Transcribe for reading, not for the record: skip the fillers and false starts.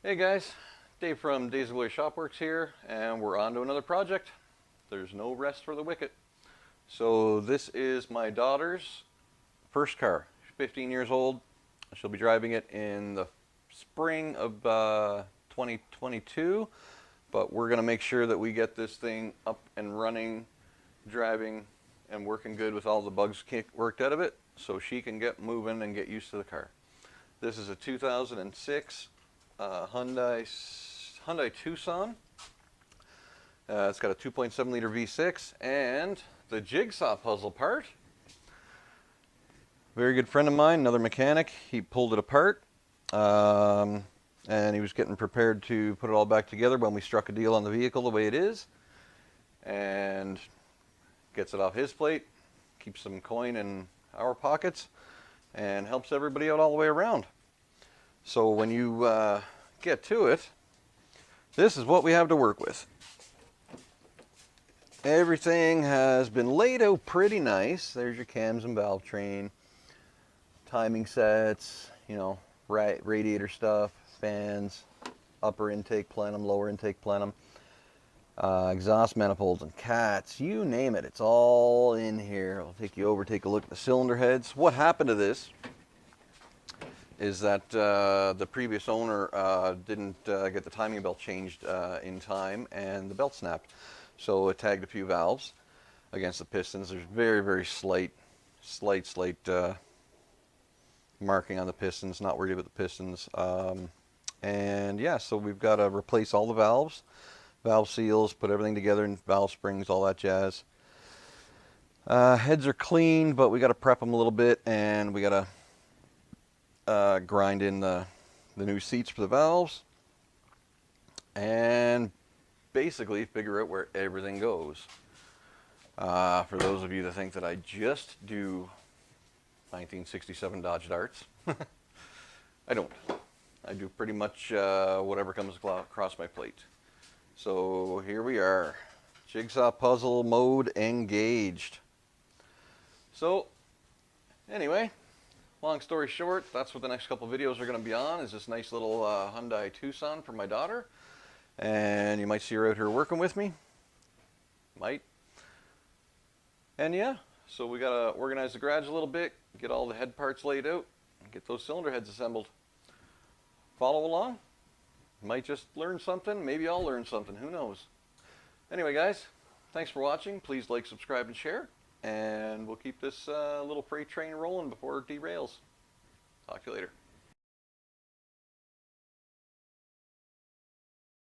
Hey guys, Dave from Days Away Shopworks here, and we're on to another project. There's no rest for the wicked. So this is my daughter's first car. She's 15 years old. She'll be driving it in the spring of 2022, but we're going to make sure that we get this thing up and running, driving, and working good with all the bugs worked out of it, so she can get moving and get used to the car. This is a 2006 Hyundai Tucson. It's got a 2.7 liter V6, and the jigsaw puzzle part. Very good friend of mine, another mechanic. He pulled it apart, and he was getting prepared to put it all back together when we struck a deal on the vehicle the way it is, and gets it off his plate, keeps some coin in our pockets, and helps everybody out all the way around. So when you get to it, this is what we have to work with. Everything has been laid out pretty nice. There's your cams and valve train, timing sets, you know, radiator stuff, fans, upper intake plenum, lower intake plenum, exhaust manifolds and cats, you name it, it's all in here. I'll take you over, take a look at the cylinder heads. What happened to this is that the previous owner didn't get the timing belt changed in time, and the belt snapped. So it tagged a few valves against the pistons. There's very, very slight marking on the pistons. Not worried about the pistons. And yeah, so we've got to replace all the valves, valve seals, put everything together, and valve springs, all that jazz. Heads are clean, but we got to prep them a little bit, and we got to grind in the new seats for the valves, and basically figure out where everything goes. For those of you that think that I just do 1967 Dodge Darts, I don't. I do pretty much whatever comes across my plate. So here we are, jigsaw puzzle mode engaged. So anyway, long story short, that's what the next couple videos are going to be on, is this nice little Hyundai Tucson for my daughter. And you might see her out here working with me. Might. And yeah, so we got to organize the garage a little bit, get all the head parts laid out, and get those cylinder heads assembled. Follow along. Might just learn something. Maybe I'll learn something. Who knows? Anyway, guys, thanks for watching. Please like, subscribe, and share. And we'll keep this little freight train rolling before it derails. Talk to you later.